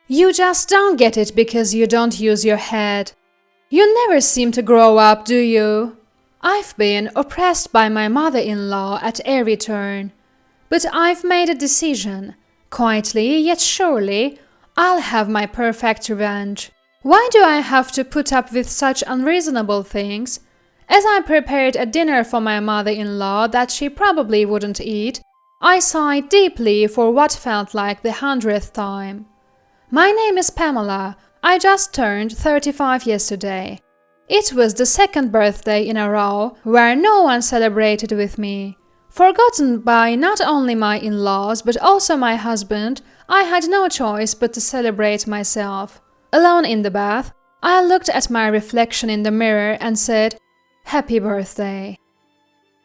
You just don't get it because you don't use your head. You never seem to grow up, do you? I've been oppressed by my mother-in-law at every turn. But I've made a decision. Quietly, yet surely, I'll have my perfect revenge. Why do I have to put up with such unreasonable things? As I prepared a dinner for my mother-in-law that she probably wouldn't eat, I sighed deeply for what felt like the 100th time. My name is Pamela. I just turned 35 yesterday. It was the second birthday in a row where no one celebrated with me. Forgotten by not only my in-laws but also my husband, I had no choice but to celebrate myself. Alone in the bath, I looked at my reflection in the mirror and said, "Happy birthday."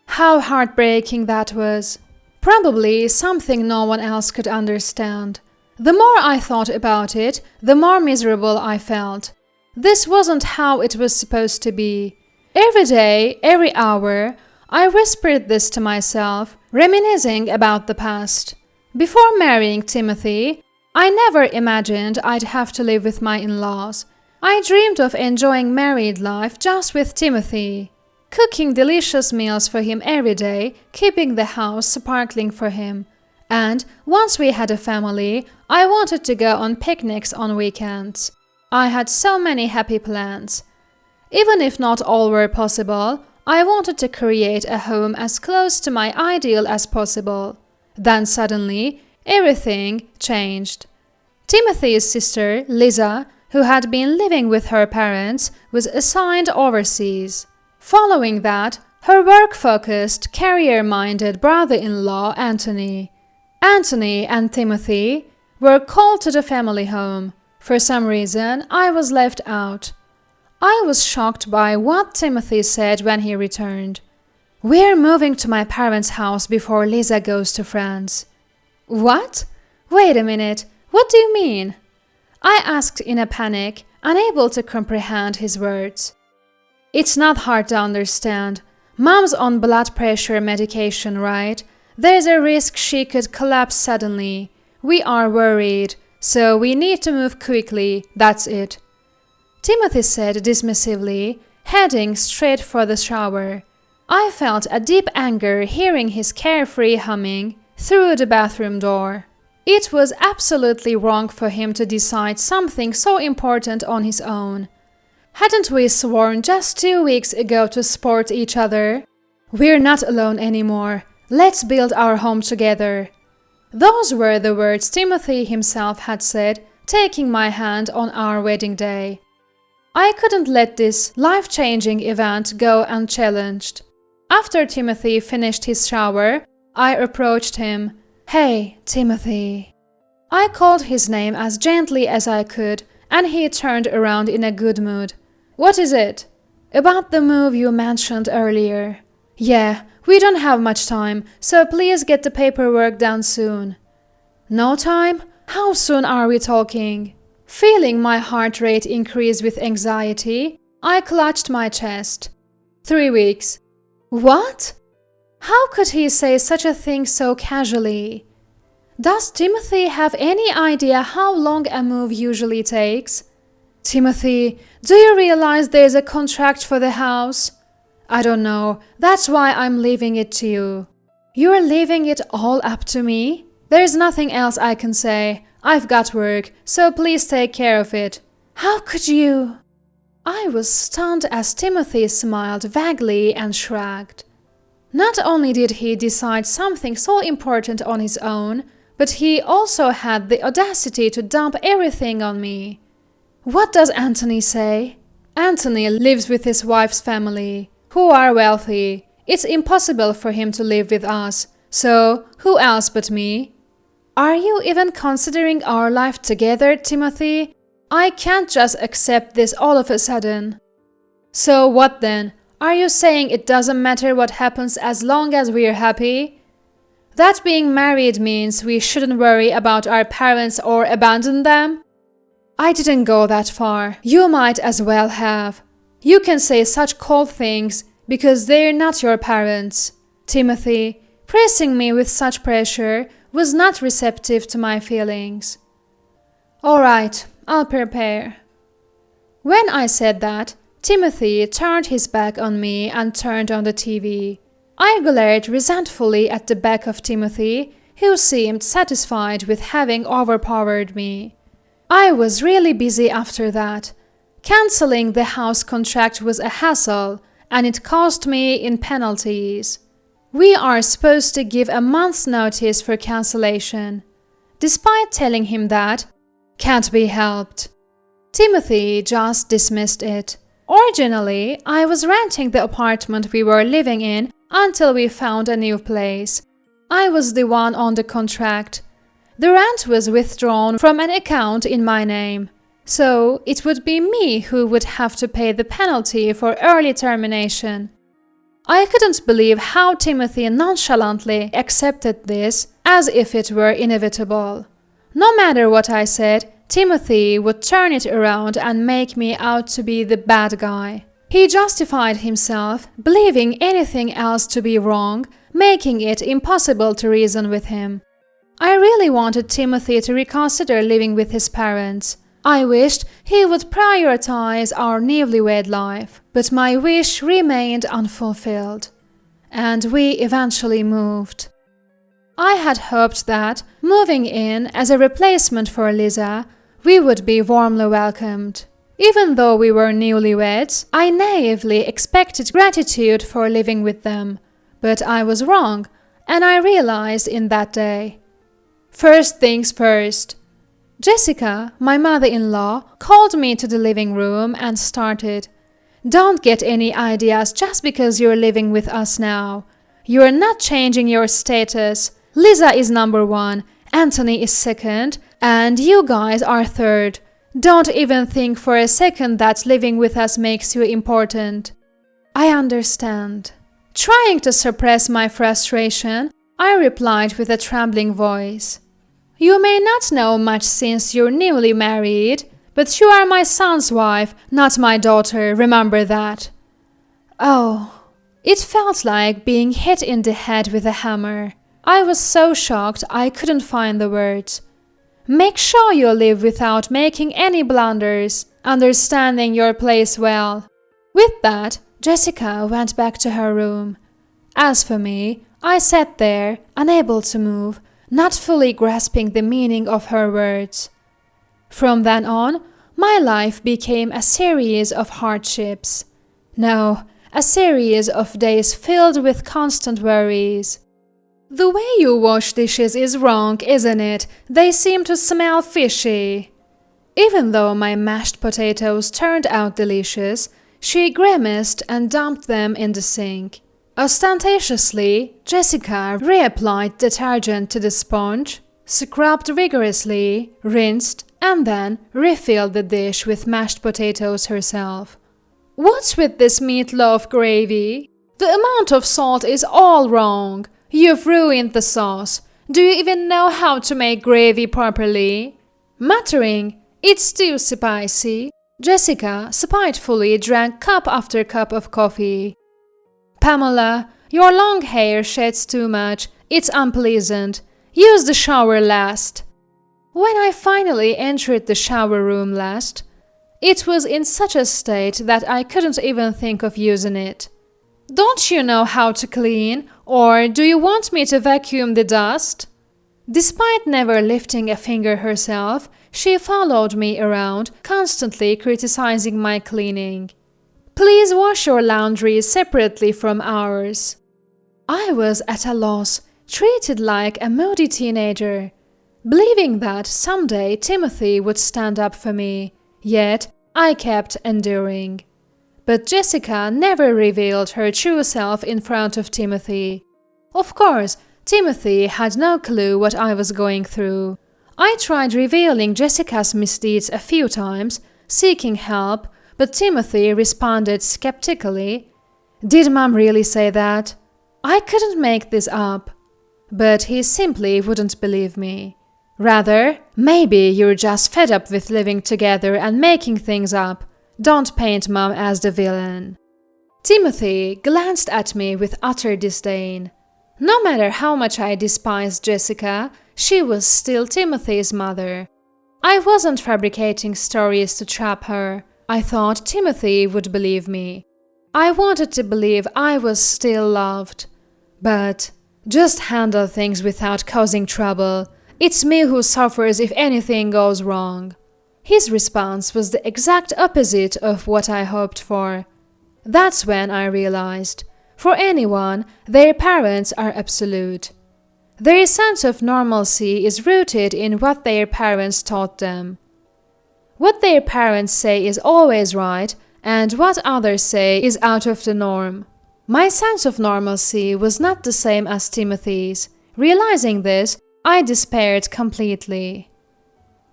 How heartbreaking that was. Probably something no one else could understand. The more I thought about it, the more miserable I felt. This wasn't how it was supposed to be. Every day, every hour, I whispered this to myself, reminiscing about the past. Before marrying Timothy, I never imagined I'd have to live with my in-laws. I dreamed of enjoying married life just with Timothy, cooking delicious meals for him every day, keeping the house sparkling for him. And once we had a family, I wanted to go on picnics on weekends. I had so many happy plans. Even if not all were possible, I wanted to create a home as close to my ideal as possible. Then suddenly, everything changed. Timothy's sister, Lisa, who had been living with her parents, was assigned overseas. Following that, her work-focused, career-minded brother-in-law, Anthony and Timothy were called to the family home. For some reason, I was left out. I was shocked by what Timothy said when he returned. "We're moving to my parents' house before Lisa goes to France." What? Wait a minute, what do you mean? I asked in a panic, unable to comprehend his words. It's not hard to understand. Mom's on blood pressure medication, right? There's a risk she could collapse suddenly. We are worried, so we need to move quickly, that's it. Timothy said dismissively, heading straight for the shower. I felt a deep anger hearing his carefree humming through the bathroom door. It was absolutely wrong for him to decide something so important on his own. Hadn't we sworn just 2 weeks ago to support each other? We're not alone anymore. Let's build our home together. Those were the words Timothy himself had said, taking my hand on our wedding day. I couldn't let this life-changing event go unchallenged. After Timothy finished his shower, I approached him. "Hey, Timothy." I called his name as gently as I could, and he turned around in a good mood. "What is it?" "About the move you mentioned earlier." "Yeah, we don't have much time, so please get the paperwork done soon." "No time? How soon are we talking?" Feeling my heart rate increase with anxiety, I clutched my chest. 3 weeks. What? How could he say such a thing so casually? Does Timothy have any idea how long a move usually takes? "Timothy, do you realize there's a contract for the house?" "I don't know. That's why I'm leaving it to you." "You're leaving it all up to me? There's nothing else I can say. I've got work, so please take care of it." "How could you?" I was stunned as Timothy smiled vaguely and shrugged. Not only did he decide something so important on his own, but he also had the audacity to dump everything on me. "What does Anthony say?" "Anthony lives with his wife's family, who are wealthy. It's impossible for him to live with us, so who else but me?" "Are you even considering our life together, Timothy? I can't just accept this all of a sudden." "So what then? Are you saying it doesn't matter what happens as long as we're happy? That being married means we shouldn't worry about our parents or abandon them?" "I didn't go that far. You might as well have. You can say such cold things because they're not your parents." Timothy, pressing me with such pressure, was not receptive to my feelings. All right, I'll prepare. When I said that, Timothy turned his back on me and turned on the TV. I glared resentfully at the back of Timothy, who seemed satisfied with having overpowered me. I was really busy after that. Canceling the house contract was a hassle, and it cost me in penalties. We are supposed to give a month's notice for cancellation. Despite telling him that, can't be helped. Timothy just dismissed it. Originally, I was renting the apartment we were living in until we found a new place. I was the one on the contract. The rent was withdrawn from an account in my name, so it would be me who would have to pay the penalty for early termination. I couldn't believe how Timothy nonchalantly accepted this as if it were inevitable. No matter what I said, Timothy would turn it around and make me out to be the bad guy. He justified himself, believing anything else to be wrong, making it impossible to reason with him. I really wanted Timothy to reconsider living with his parents. I wished he would prioritize our newlywed life, but my wish remained unfulfilled. And we eventually moved. I had hoped that, moving in as a replacement for Lisa, we would be warmly welcomed. Even though we were newlyweds, I naively expected gratitude for living with them. But I was wrong, and I realized in that day. First things first. Jessica, my mother-in-law, called me to the living room and started. Don't get any ideas just because you're living with us now. You're not changing your status. Lisa is number 1, Anthony is second, and you guys are third. Don't even think for a second that living with us makes you important. I understand. Trying to suppress my frustration, I replied with a trembling voice. You may not know much since you're newly married, but you are my son's wife, not my daughter, remember that. Oh, it felt like being hit in the head with a hammer. I was so shocked I couldn't find the words. Make sure you live without making any blunders, understanding your place well. With that, Jessica went back to her room. As for me, I sat there, unable to move, not fully grasping the meaning of her words. From then on, my life became a series of hardships. No, a series of days filled with constant worries. The way you wash dishes is wrong, isn't it? They seem to smell fishy. Even though my mashed potatoes turned out delicious, she grimaced and dumped them in the sink. Ostentatiously, Jessica reapplied detergent to the sponge, scrubbed vigorously, rinsed, and then refilled the dish with mashed potatoes herself. What's with this meatloaf gravy? The amount of salt is all wrong. You've ruined the sauce. Do you even know how to make gravy properly? Muttering, it's too spicy, Jessica spitefully drank cup after cup of coffee. Pamela, your long hair sheds too much. It's unpleasant. Use the shower last. When I finally entered the shower room last, it was in such a state that I couldn't even think of using it. Don't you know how to clean, or do you want me to vacuum the dust? Despite never lifting a finger herself, she followed me around, constantly criticizing my cleaning. Please wash your laundry separately from ours. I was at a loss, treated like a moody teenager, believing that someday Timothy would stand up for me, yet I kept enduring. But Jessica never revealed her true self in front of Timothy. Of course, Timothy had no clue what I was going through. I tried revealing Jessica's misdeeds a few times, seeking help, but Timothy responded skeptically. Did Mom really say that? I couldn't make this up. But he simply wouldn't believe me. Rather, maybe you're just fed up with living together and making things up. Don't paint Mom as the villain. Timothy glanced at me with utter disdain. No matter how much I despised Jessica, she was still Timothy's mother. I wasn't fabricating stories to trap her. I thought Timothy would believe me. I wanted to believe I was still loved. But just handle things without causing trouble. It's me who suffers if anything goes wrong. His response was the exact opposite of what I hoped for. That's when I realized, for anyone, their parents are absolute. Their sense of normalcy is rooted in what their parents taught them. What their parents say is always right, and what others say is out of the norm. My sense of normalcy was not the same as Timothy's. Realizing this, I despaired completely.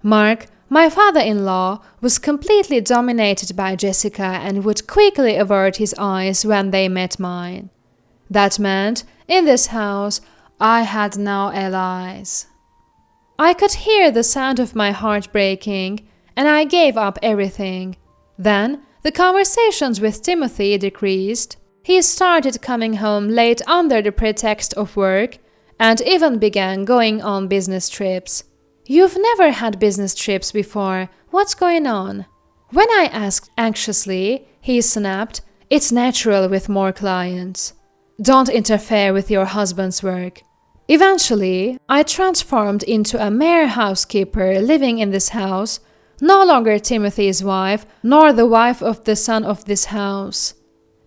Mark, my father-in-law, was completely dominated by Jessica and would quickly avert his eyes when they met mine. That meant, in this house, I had no allies. I could hear the sound of my heart breaking, and I gave up everything. Then, the conversations with Timothy decreased. He started coming home late under the pretext of work, and even began going on business trips. You've never had business trips before. What's going on? When I asked anxiously, he snapped, "It's natural with more clients. Don't interfere with your husband's work." Eventually, I transformed into a mere housekeeper living in this house, no longer Timothy's wife, nor the wife of the son of this house.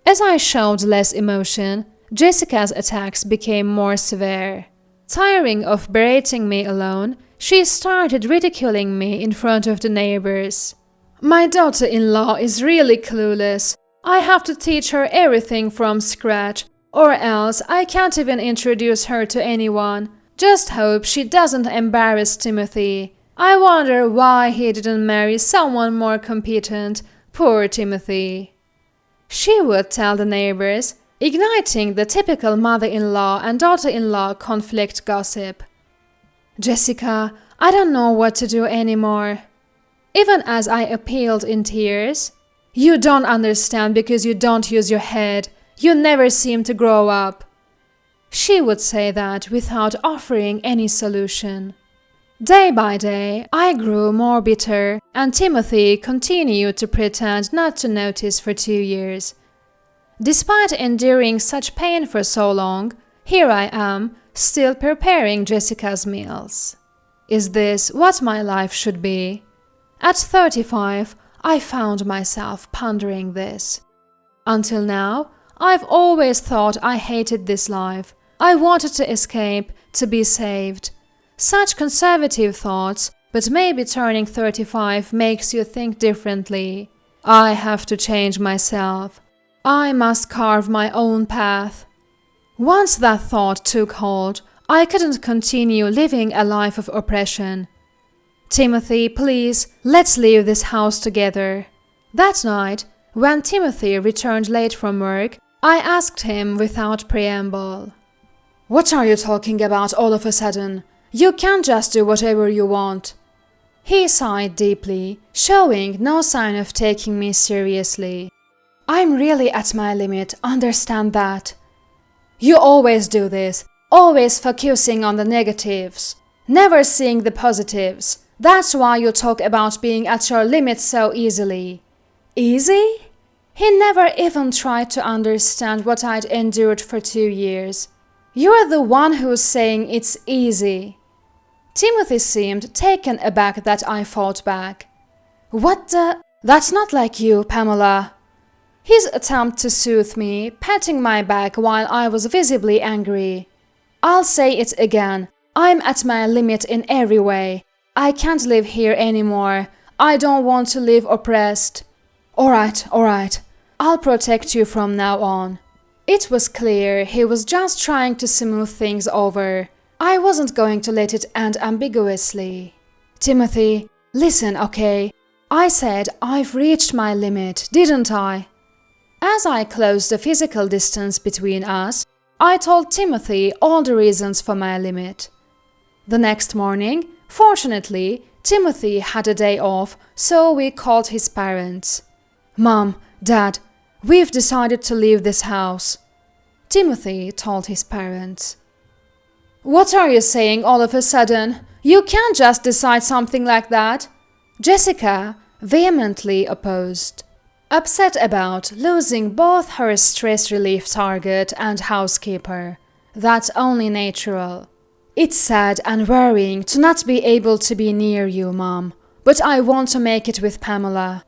As I showed less emotion, Jessica's attacks became more severe. Tiring of berating me alone, she started ridiculing me in front of the neighbors. "My daughter-in-law is really clueless. I have to teach her everything from scratch, or else I can't even introduce her to anyone. Just hope she doesn't embarrass Timothy. I wonder why he didn't marry someone more competent. Poor Timothy." She would tell the neighbors, igniting the typical mother-in-law and daughter-in-law conflict gossip. "Jessica, I don't know what to do anymore." Even as I appealed in tears, "You don't understand because you don't use your head. You never seem to grow up." She would say that without offering any solution. Day by day, I grew more bitter, and Timothy continued to pretend not to notice for 2 years. Despite enduring such pain for so long, here I am, still preparing Jessica's meals. Is this what my life should be? At 35, I found myself pondering this. Until now, I've always thought I hated this life. I wanted to escape, to be saved. Such conservative thoughts, but maybe turning 35 makes you think differently. I have to change myself. I must carve my own path. Once that thought took hold, I couldn't continue living a life of oppression. "Timothy, please, let's leave this house together." That night, when Timothy returned late from work, I asked him without preamble, "What are you talking about all of a sudden? You can't just do whatever you want." He sighed deeply, showing no sign of taking me seriously. "I'm really at my limit, understand that." "You always do this, always focusing on the negatives, never seeing the positives. That's why you talk about being at your limit so easily." Easy? He never even tried to understand what I'd endured for 2 years. "You're the one who's saying it's easy." Timothy seemed taken aback that I fought back. "What the? That's not like you, Pamela." His attempt to soothe me, patting my back while I was visibly angry. "I'll say it again. I'm at my limit in every way. I can't live here anymore. I don't want to live oppressed." All right. I'll protect you from now on." It was clear he was just trying to smooth things over. I wasn't going to let it end ambiguously. "Timothy, listen, okay? I said I've reached my limit, didn't I?" As I closed the physical distance between us, I told Timothy all the reasons for my limit. The next morning, fortunately, Timothy had a day off, so we called his parents. "Mom, Dad, we've decided to leave this house," Timothy told his parents. "What are you saying all of a sudden? You can't just decide something like that. Jessica vehemently opposed, upset about losing both her stress relief target and housekeeper. That's only natural. It's sad and worrying to not be able to be near you, Mom, but I want to make it with Pamela.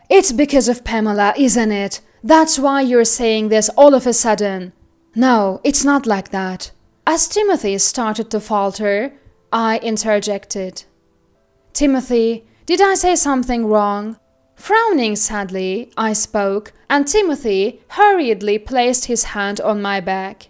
It's because of Pamela, isn't it? That's why you're saying this all of a sudden. No, it's not like that. As Timothy started to falter, I interjected. Timothy, did I say something wrong? Frowning sadly, I spoke, and Timothy hurriedly placed his hand on my back.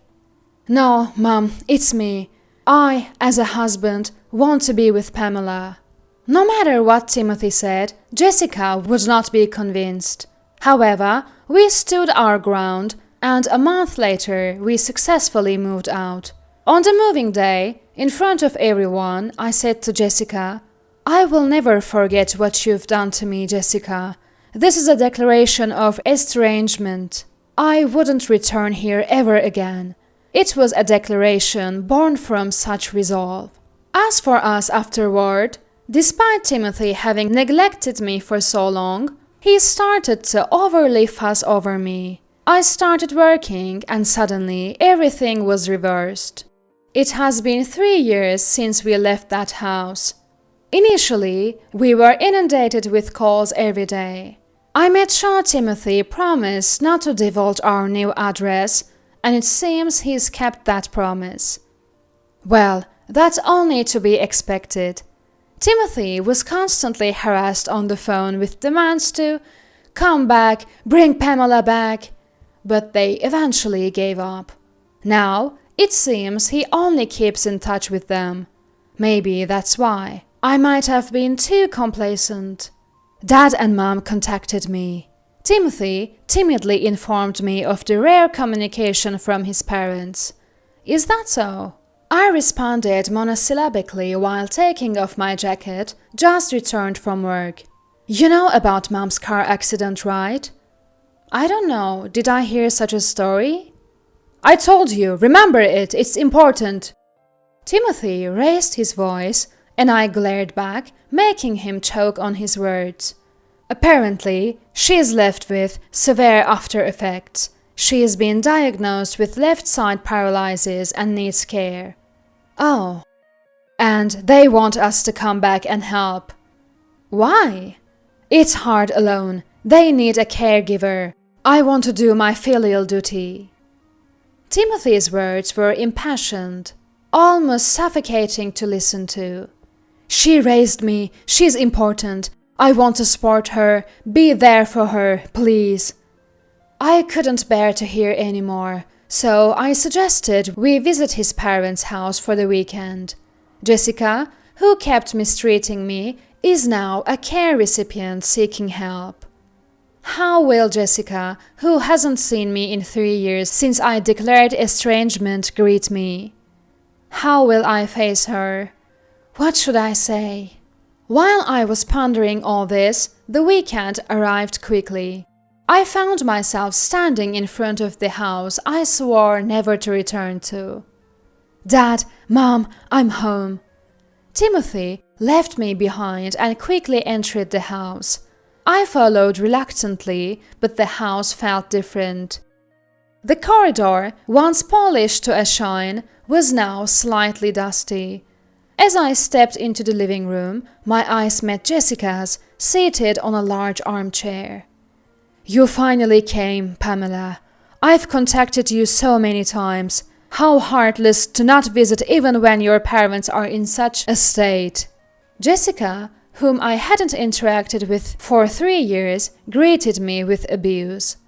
No, Mom, it's me. I, as a husband, want to be with Pamela. No matter what Timothy said, Jessica would not be convinced. However, we stood our ground, and a month later we successfully moved out. On the moving day, in front of everyone, I said to Jessica, I will never forget what you've done to me, Jessica. This is a declaration of estrangement. I wouldn't return here ever again. It was a declaration born from such resolve. As for us afterward, despite Timothy having neglected me for so long, he started to overly fuss over me. I started working and suddenly everything was reversed. It has been 3 years since we left that house. Initially, we were inundated with calls every day. I made sure Timothy promised not to divulge our new address, and it seems he's kept that promise. Well, that's only to be expected. Timothy was constantly harassed on the phone with demands to come back, bring Pamela back, but they eventually gave up. Now, it seems he only keeps in touch with them. Maybe that's why. I might have been too complacent. Dad and Mom contacted me. Timothy timidly informed me of the rare communication from his parents. Is that so? I responded monosyllabically while taking off my jacket, just returned from work. You know about Mom's car accident, right? I don't know. Did I hear such a story? I told you, remember it, it's important. Timothy raised his voice, and I glared back, making him choke on his words. Apparently, she is left with severe after effects. She has been diagnosed with left side paralysis and needs care. Oh. And they want us to come back and help. Why? It's hard alone. They need a caregiver. I want to do my filial duty. Timothy's words were impassioned, almost suffocating to listen to. She raised me. She's important. I want to support her, be there for her, please. I couldn't bear to hear any more, so I suggested we visit his parents' house for the weekend. Jessica, who kept mistreating me, is now a care recipient seeking help. How will Jessica, who hasn't seen me in 3 years since I declared estrangement, greet me? How will I face her? What should I say? While I was pondering all this, the weekend arrived quickly. I found myself standing in front of the house I swore never to return to. Dad, Mom, I'm home. Timothy left me behind and quickly entered the house. I followed reluctantly, but the house felt different. The corridor, once polished to a shine, was now slightly dusty. As I stepped into the living room, my eyes met Jessica's, seated on a large armchair. You finally came, Pamela. I've contacted you so many times. How heartless to not visit even when your parents are in such a state. Jessica, whom I hadn't interacted with for 3 years, greeted me with abuse.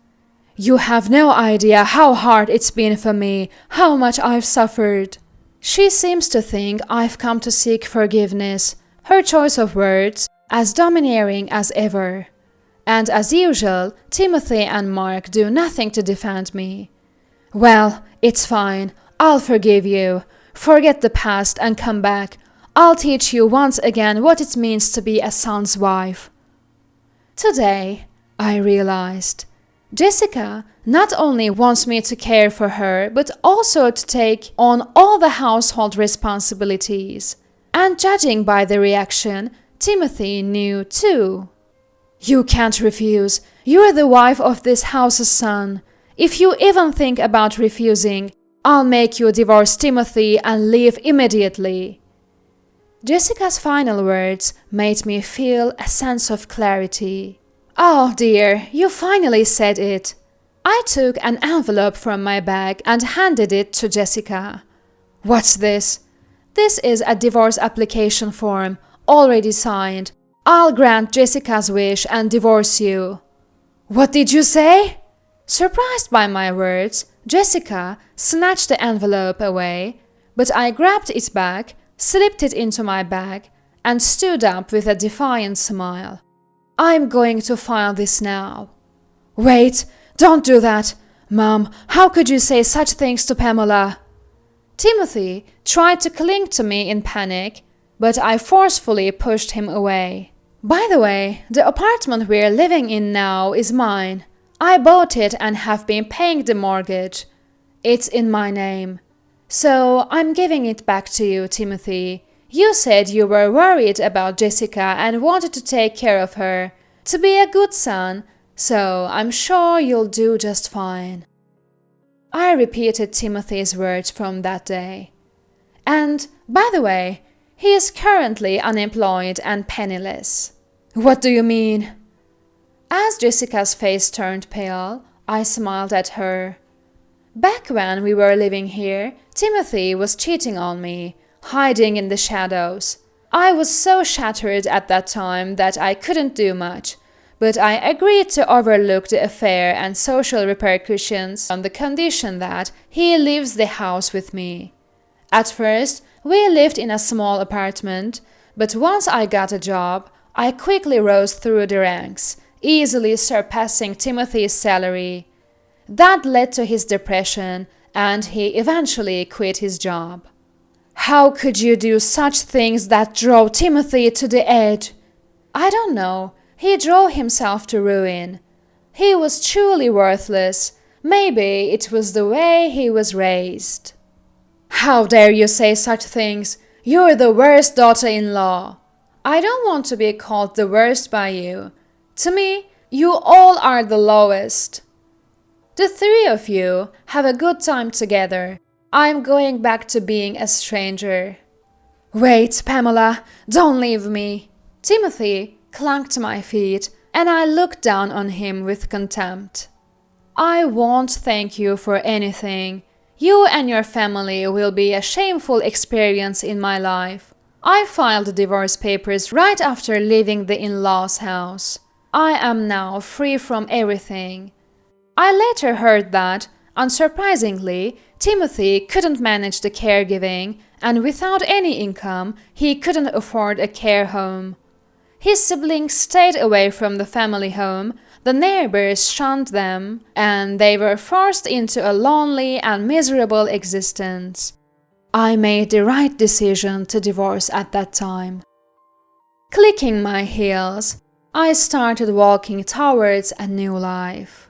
You have no idea how hard it's been for me, how much I've suffered. She seems to think I've come to seek forgiveness, her choice of words as domineering as ever. And as usual, Timothy and Mark do nothing to defend me. Well, it's fine. I'll forgive you. Forget the past and come back. I'll teach you once again what it means to be a son's wife. Today, I realized, Jessica not only wants me to care for her, but also to take on all the household responsibilities. And judging by the reaction, Timothy knew too. "You can't refuse. You're the wife of this house's son. If you even think about refusing, I'll make you divorce Timothy and leave immediately." Jessica's final words made me feel a sense of clarity. "Oh dear, you finally said it." I took an envelope from my bag and handed it to Jessica. "What's this?" "This is a divorce application form, already signed. I'll grant Jessica's wish and divorce you." "What did you say?" Surprised by my words, Jessica snatched the envelope away, but I grabbed it back, slipped it into my bag, and stood up with a defiant smile. "I'm going to file this now." "Wait, don't do that. Mom, how could you say such things to Pamela?" Timothy tried to cling to me in panic, but I forcefully pushed him away. "By the way, the apartment we're living in now is mine. I bought it and have been paying the mortgage. It's in my name. So I'm giving it back to you, Timothy. You said you were worried about Jessica and wanted to take care of her, to be a good son, so I'm sure you'll do just fine." I repeated Timothy's words from that day. And, by the way, he is currently unemployed and penniless. "What do you mean?" As Jessica's face turned pale, I smiled at her. "Back when we were living here, Timothy was cheating on me, hiding in the shadows. I was so shattered at that time that I couldn't do much, but I agreed to overlook the affair and social repercussions on the condition that he leaves the house with me. At first, we lived in a small apartment, but once I got a job, I quickly rose through the ranks, easily surpassing Timothy's salary. That led to his depression, and he eventually quit his job." "How could you do such things that drove Timothy to the edge?" "I don't know. He drove himself to ruin. He was truly worthless. Maybe it was the way he was raised." "How dare you say such things? You're the worst daughter-in-law." "I don't want to be called the worst by you. To me, you all are the lowest. The three of you have a good time together. I'm going back to being a stranger." "Wait, Pamela, don't leave me." Timothy clung to my feet, and I looked down on him with contempt. "I won't thank you for anything. You and your family will be a shameful experience in my life. I filed the divorce papers right after leaving the in-laws' house. I am now free from everything." I later heard that, unsurprisingly, Timothy couldn't manage the caregiving, and without any income, he couldn't afford a care home. His siblings stayed away from the family home, the neighbors shunned them, and they were forced into a lonely and miserable existence. I made the right decision to divorce at that time. Clicking my heels, I started walking towards a new life.